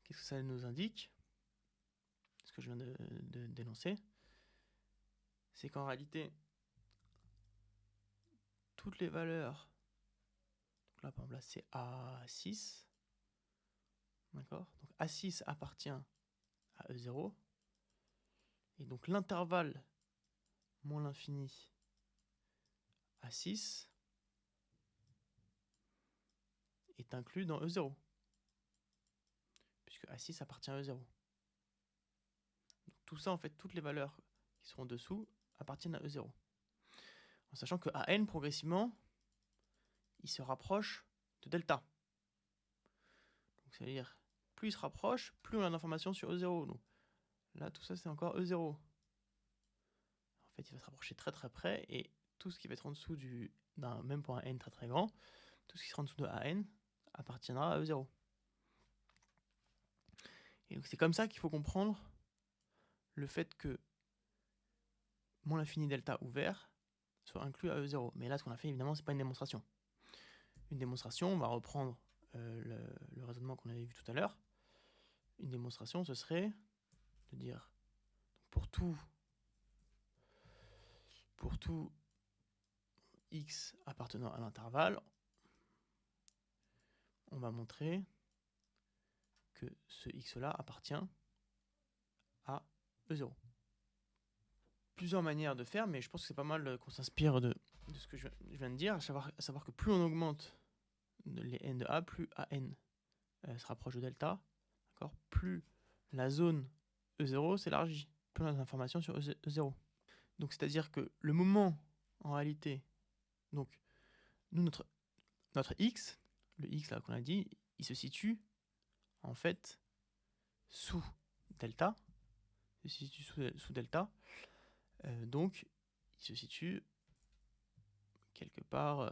qu'est-ce que ça nous indique? Ce que je viens de dénoncer, c'est qu'en réalité, toutes les valeurs, donc là par exemple là c'est A6, d'accord? Donc A6 appartient à E0, et donc l'intervalle moins l'infini A6 est inclus dans E0, puisque A6 appartient à E0. Donc tout ça, en fait, toutes les valeurs qui seront dessous appartiennent à E0. En sachant que AN, progressivement, il se rapproche de delta. Donc ça veut dire, plus il se rapproche, plus on a d'informations sur E0. Donc, là, tout ça, c'est encore E0. En fait, il va se rapprocher très très près, et tout ce qui va être en dessous d'un même point N très très grand, tout ce qui sera en dessous de AN appartiendra à E0. Et donc c'est comme ça qu'il faut comprendre le fait que moins l'infini delta ouvert soit inclus à E0. Mais là, ce qu'on a fait, évidemment, c'est pas une démonstration. Une démonstration, on va reprendre le raisonnement qu'on avait vu tout à l'heure. Une démonstration, ce serait de dire pour tout x appartenant à l'intervalle, on va montrer que ce x-là appartient à E0. Plusieurs manières de faire, mais je pense que c'est pas mal qu'on s'inspire de ce que je viens de dire, à savoir que plus on augmente les n de A, plus AN se rapproche de delta, d'accord, plus la zone E0 s'élargit, plus on a d'informations sur E0. Donc c'est-à-dire que le moment, en réalité, donc nous, notre x, le x là qu'on a dit, il se situe en fait sous delta, sous delta, donc il se situe quelque part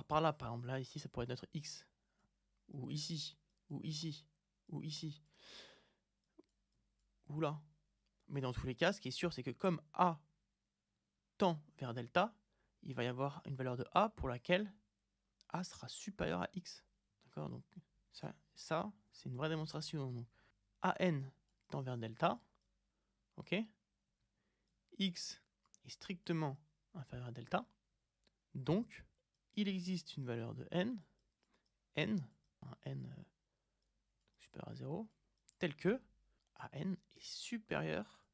par là. Par exemple là, ici, ça pourrait être notre x, ou ici, ou ici, ou ici, ou là. Mais dans tous les cas, ce qui est sûr, c'est que comme a tend vers delta, il va y avoir une valeur de a pour laquelle a sera supérieur à x. D'accord? Donc ça c'est une vraie démonstration. Donc, an tend vers delta, ok? X est strictement inférieur à delta, donc il existe une valeur de n, n supérieur à 0, tel que an est supérieur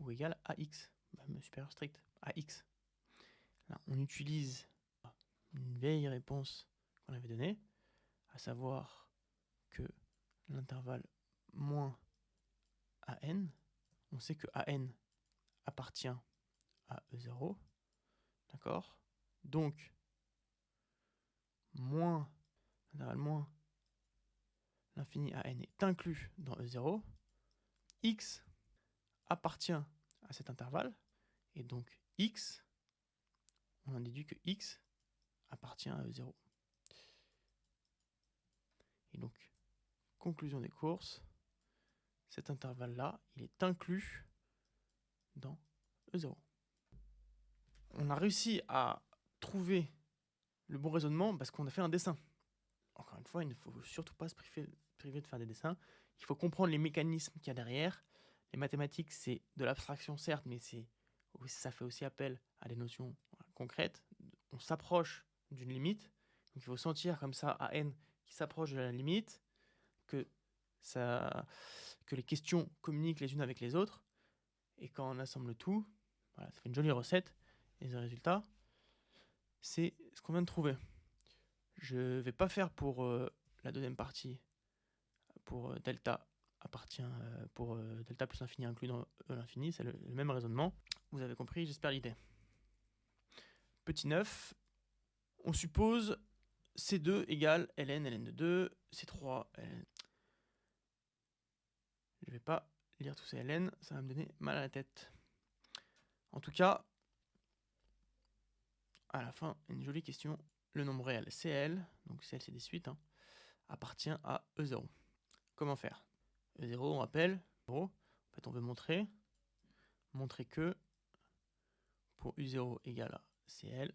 ou égal à x, même supérieur strict à x. Là, on utilise une vieille réponse qu'on avait donnée, à savoir que l'intervalle moins an, on sait que an appartient à E0, d'accord? Donc, moins, l'intervalle moins l'infini à n est inclus dans E0, x appartient à cet intervalle, et donc x, on en déduit que x appartient à E0. Et donc, conclusion des courses, cet intervalle-là, il est inclus dans E0. On a réussi à trouver le bon raisonnement parce qu'on a fait un dessin. Encore une fois, il ne faut surtout pas se priver de faire des dessins. Il faut comprendre les mécanismes qu'il y a derrière. Les mathématiques, c'est de l'abstraction, certes, mais ça fait aussi appel à des notions concrètes. On s'approche d'une limite. Donc il faut sentir comme ça à n qui s'approche de la limite, que les questions communiquent les unes avec les autres. Et quand on assemble tout, voilà, ça fait une jolie recette. Et le résultat, c'est ce qu'on vient de trouver. Je ne vais pas faire pour la deuxième partie, pour delta appartient, pour delta plus l'infini inclus dans l'infini, c'est le même raisonnement. Vous avez compris, j'espère l'idée. Petit 9, on suppose C2 égale ln de 2, C3 ln. Je ne vais pas lire tous ces ln, ça va me donner mal à la tête. En tout cas, à la fin, une jolie question. Le nombre réel CL, donc CL c'est des suites, appartient à E0. Comment faire? E0, on rappelle, en fait on veut montrer que pour U0 égale à CL,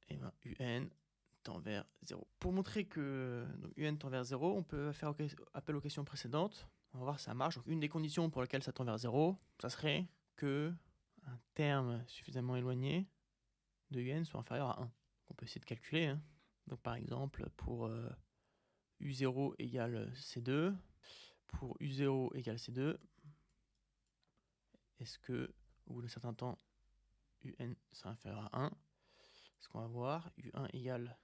et ben UN tend vers 0. Pour montrer que donc, UN tend vers 0, on peut faire appel aux questions précédentes. On va voir si ça marche. Donc, une des conditions pour lesquelles ça tend vers 0, ça serait que un terme suffisamment éloigné de UN soit inférieur à 1. On peut essayer de calculer. Donc par exemple, pour U0 égale C2, pour U0 égale C2, est-ce que au bout d'un certain temps, UN sera inférieur à 1? Ce qu'on va voir, U1 égale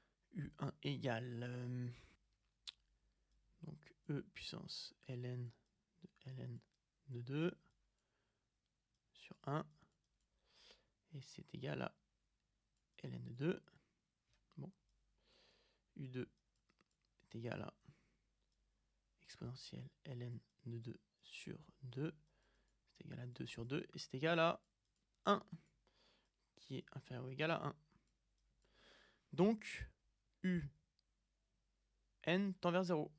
donc E puissance ln de 2 sur 1, et c'est égal à ln de 2. Bon, U2 est égal à exponentielle ln de 2 sur 2, c'est égal à 2 sur 2, et c'est égal à 1, qui est inférieur ou égal à 1. Donc, UN tend vers 0.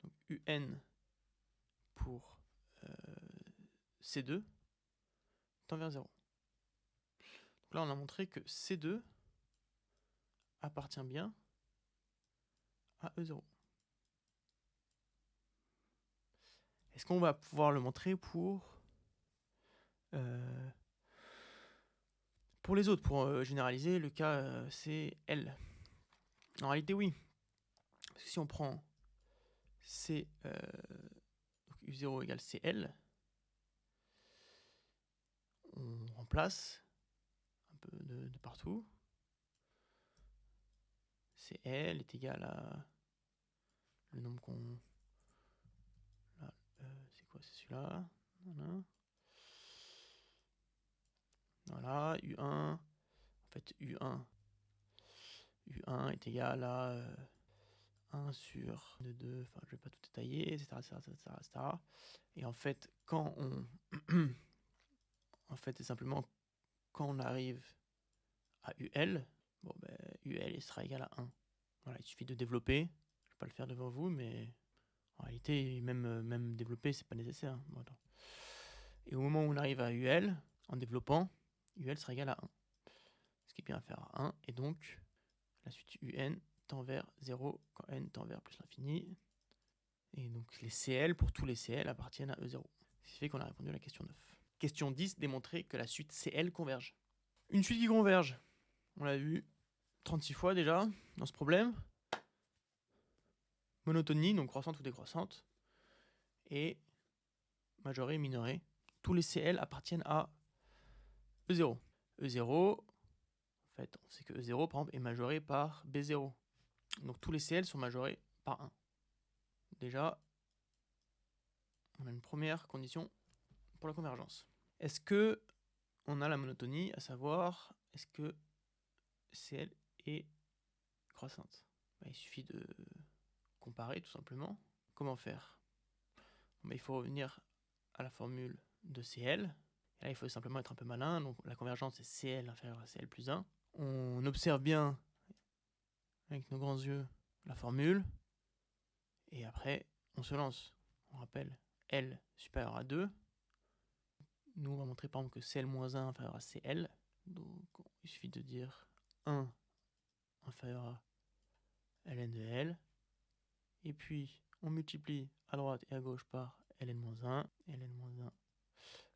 Donc, UN pour C2 tend vers 0. Donc là, on a montré que C2 appartient bien à E0. Est-ce qu'on va pouvoir le montrer pour les autres, pour généraliser le cas CL? En réalité, oui. Parce que si on prend C, donc U0 égale CL, on remplace un peu de partout. CL est égal à le nombre qu'on... Là, c'est quoi? C'est celui-là. Voilà. Voilà, U1. En fait, U1 est égal à 1 sur 2, enfin je vais pas tout détailler, etc. Et en fait, quand on... en fait, c'est simplement quand on arrive à UL, bon ben, UL il sera égal à 1. Voilà, il suffit de développer. Je vais pas le faire devant vous, mais en réalité, même développer, c'est pas nécessaire. Bon, attends. Et au moment où on arrive à UL, en développant, UL sera égal à 1. Ce qui est bien à faire à 1, et donc la suite UN tend vers 0 quand n tend vers plus l'infini. Et donc les CL, pour tous les CL, appartiennent à E0. Ce qui fait qu'on a répondu à la question 9. Question 10, démontrer que la suite CL converge. Une suite qui converge, on l'a vu 36 fois déjà dans ce problème. Monotonie, donc croissante ou décroissante. Et majorée et minorée. Tous les CL appartiennent à E0. E0, en fait, on sait que E0, par exemple, est majoré par B0. Donc tous les CL sont majorés par 1. Déjà, on a une première condition pour la convergence. Est-ce que on a la monotonie, à savoir, est-ce que CL est croissante? Il suffit de comparer tout simplement. Comment faire? Il faut revenir à la formule de CL. Et là, il faut simplement être un peu malin. Donc la convergence, c'est CL inférieur à CL plus 1. On observe bien, avec nos grands yeux, la formule. Et après, on se lance. On rappelle L supérieur à 2. Nous, on va montrer par exemple que CL-1 inférieur à CL. Donc, il suffit de dire 1 inférieur à ln de L. Et puis, on multiplie à droite et à gauche par ln-1. ln-1,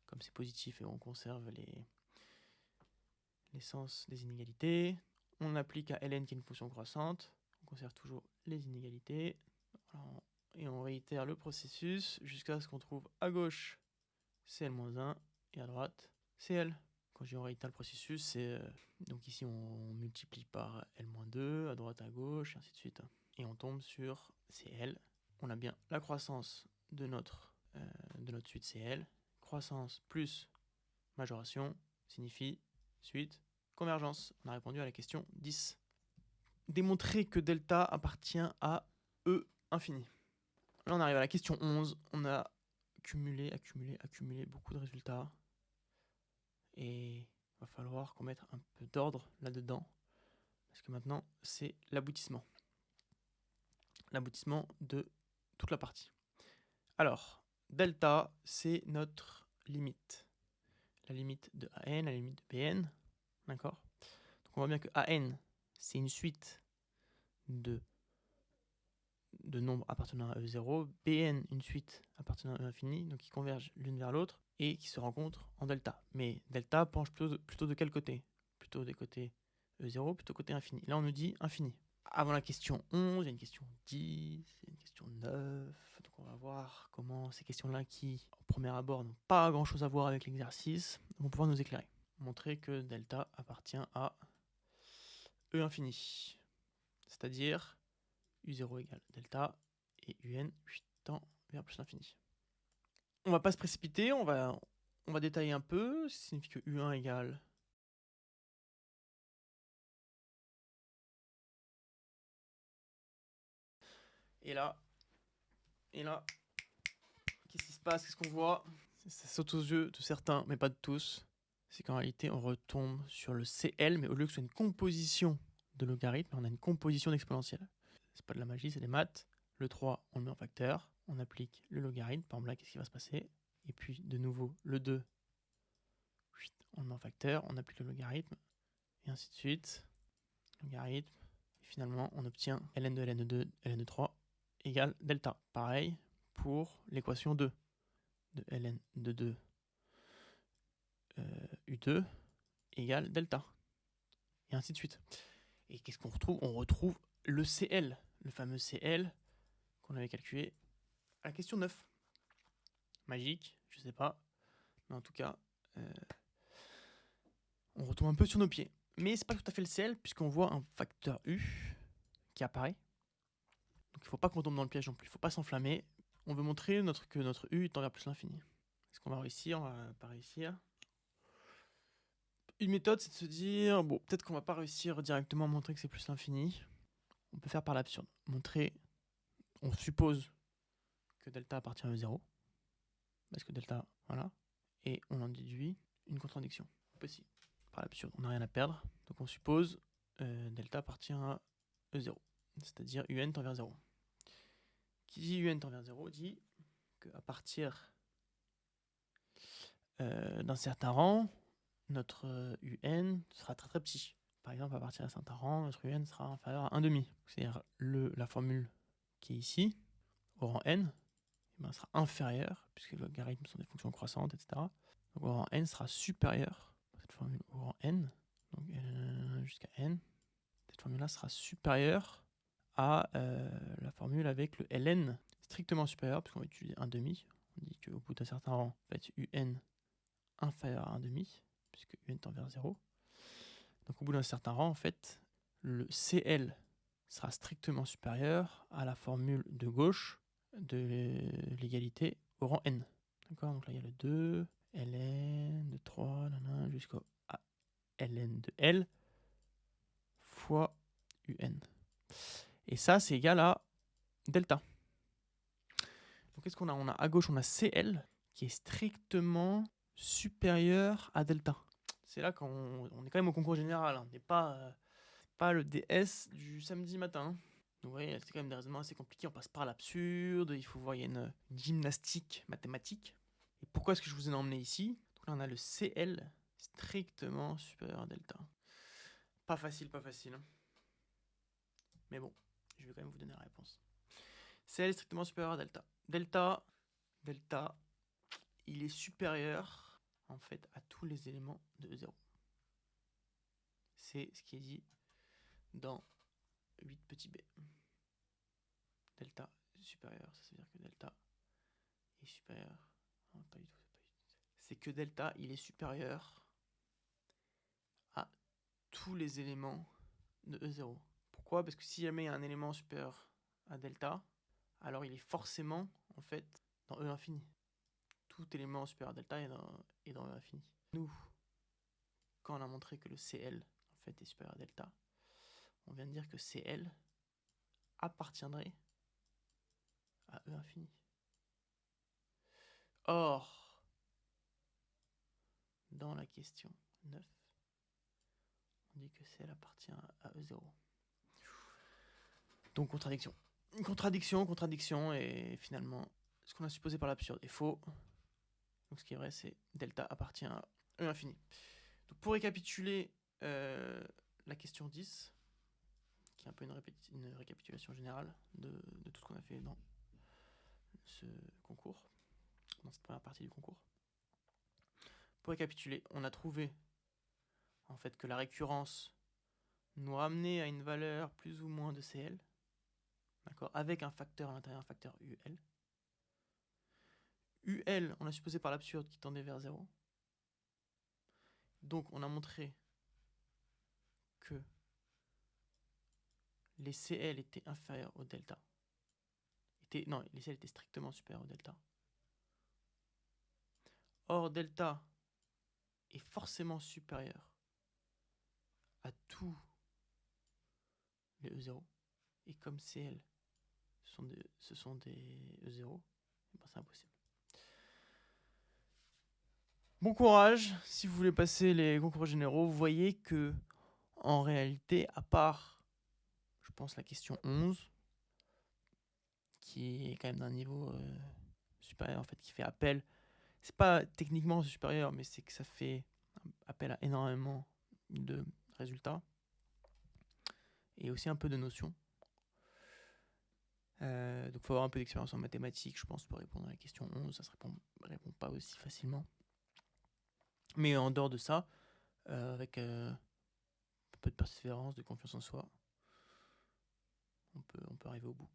comme c'est positif, et on conserve les sens des inégalités. On applique à ln qui est une fonction croissante. On conserve toujours les inégalités. Alors, et on réitère le processus jusqu'à ce qu'on trouve à gauche CL-1 et à droite CL. Quand je dis on réitère le processus, c'est... donc ici on multiplie par L-2, à droite, à gauche, et ainsi de suite. Et on tombe sur CL. On a bien la croissance de notre suite CL. Croissance plus majoration signifie suite convergence. On a répondu à la question 10. Démontrer que delta appartient à E infini. Là, on arrive à la question 11. On a accumulé beaucoup de résultats. Et il va falloir qu'on mette un peu d'ordre là-dedans. Parce que maintenant, c'est l'aboutissement. L'aboutissement de toute la partie. Alors, delta, c'est notre limite. La limite de AN, la limite de BN. D'accord? Donc on voit bien que AN, c'est une suite de nombres appartenant à E0, Bn une suite appartenant à E infini, donc qui convergent l'une vers l'autre et qui se rencontrent en delta. Mais delta penche plutôt de quel côté? Plutôt des côtés E0, plutôt côté infini. Là on nous dit infini. Avant la question 11, il y a une question 10, il y a une question 9. Donc on va voir comment ces questions-là qui, au premier abord, n'ont pas grand-chose à voir avec l'exercice, vont pouvoir nous éclairer. Montrer que delta appartient à E infini. C'est-à-dire U0 égale delta, et UN tend vers plus l'infini. On va pas se précipiter, on va détailler un peu. Ça signifie que U1 égale... Et là, qu'est-ce qui se passe? Qu'est-ce qu'on voit? Ça saute aux yeux de certains, mais pas de tous. C'est qu'en réalité, on retombe sur le CL, mais au lieu que ce soit une composition de logarithme, on a une composition d'exponentielle. C'est pas de la magie, c'est des maths. Le 3, on le met en facteur. On applique le logarithme. Par exemple, là, qu'est-ce qui va se passer? Et puis, de nouveau, le 2, on le met en facteur. On applique le logarithme. Et ainsi de suite. Logarithme. Et finalement, on obtient ln de ln2, ln de 3 égale delta. Pareil pour l'équation 2. De ln de 2 U2 égale delta. Et ainsi de suite. Et qu'est-ce qu'on retrouve? On retrouve le CL, le fameux CL qu'on avait calculé à la question 9. Magique, je sais pas. Mais en tout cas, on retombe un peu sur nos pieds. Mais c'est pas tout à fait le CL, puisqu'on voit un facteur U qui apparaît. Donc il ne faut pas qu'on tombe dans le piège non plus, il ne faut pas s'enflammer. On veut montrer que notre U tend vers plus l'infini. Est-ce qu'on va réussir? On va pas réussir. Une méthode, c'est de se dire, bon, peut-être qu'on va pas réussir directement à montrer que c'est plus l'infini. On peut faire par l'absurde. Montrer, on suppose que delta appartient à 0. Parce que delta, voilà. Et on en déduit une contradiction. Possible. Par l'absurde, on n'a rien à perdre. Donc on suppose delta appartient à E0. C'est-à-dire UN tend vers 0. Qui dit UN tend vers 0 dit qu'à partir d'un certain rang, notre UN sera très très petit. Par exemple, à partir d'un certain rang, notre UN sera inférieur à 1,5. C'est-à-dire la formule qui est ici, au rang n, sera inférieure, puisque les logarithmes sont des fonctions croissantes, etc. Donc au rang n sera supérieur, cette formule au rang n, donc jusqu'à n, cette formule-là sera supérieure à la formule avec le ln strictement supérieur, puisqu'on va utiliser 1,5. On dit qu'au bout d'un certain rang, on va être un inférieur à 1,5, puisque un tend vers 0. Donc au bout d'un certain rang, en fait, le CL sera strictement supérieur à la formule de gauche de l'égalité au rang n. D'accord? Donc là, il y a le 2, ln de 3, jusqu'au ln de L fois un. Et ça, c'est égal à delta. Donc qu'est-ce qu'on a? On a à gauche, on a CL qui est strictement supérieur à delta. C'est là qu'on est quand même au concours général. On n'est pas le DS du samedi matin. Donc vous voyez, c'est quand même des raisonnements assez compliqués. On passe par l'absurde. Il faut voir, il y a une gymnastique mathématique. Et pourquoi est-ce que je vous ai emmené ici? Donc là, on a le CL strictement supérieur à delta. Pas facile, pas facile. Mais bon, je vais quand même vous donner la réponse. CL est strictement supérieur à delta. Delta, il est supérieur en fait à tous les éléments de E0. C'est ce qui est dit dans 8 petits b. Delta supérieur, ça veut dire que delta est supérieur. Non, pas du tout, c'est que delta, il est supérieur à tous les éléments de E0. Pourquoi? Parce que si jamais il y a un élément supérieur à delta, alors il est forcément en fait dans E infini. Tout élément supérieur à delta est dans E infini. Nous, quand on a montré que le CL en fait est supérieur à delta, on vient de dire que CL appartiendrait à E infini. Or, dans la question 9, on dit que CL appartient à E0. Donc contradiction. Contradiction, et finalement, ce qu'on a supposé par l'absurde est faux. Donc ce qui est vrai, c'est delta appartient à E infini. Donc pour récapituler la question 10, qui est un peu une récapitulation générale de tout ce qu'on a fait dans ce concours, dans cette première partie du concours. Pour récapituler, on a trouvé en fait que la récurrence nous ramenait à une valeur plus ou moins de CL, d'accord, avec un facteur à l'intérieur, un facteur UL. UL, on a supposé par l'absurde qui tendait vers 0. Donc on a montré que les CL étaient inférieurs au delta. Non, les CL étaient strictement supérieurs au delta. Or, delta est forcément supérieur à tous les E0. Et comme CL, ce sont des E0, ben c'est impossible. Bon courage si vous voulez passer les concours généraux. Vous voyez que, en réalité, à part, je pense, la question 11, qui est quand même d'un niveau supérieur, en fait, qui fait appel. C'est pas techniquement supérieur, mais c'est que ça fait appel à énormément de résultats et aussi un peu de notions. Donc il faut avoir un peu d'expérience en mathématiques, je pense, pour répondre à la question 11. Ça ne répond pas aussi facilement. Mais en dehors de ça, avec un peu de persévérance, de confiance en soi, on peut arriver au bout.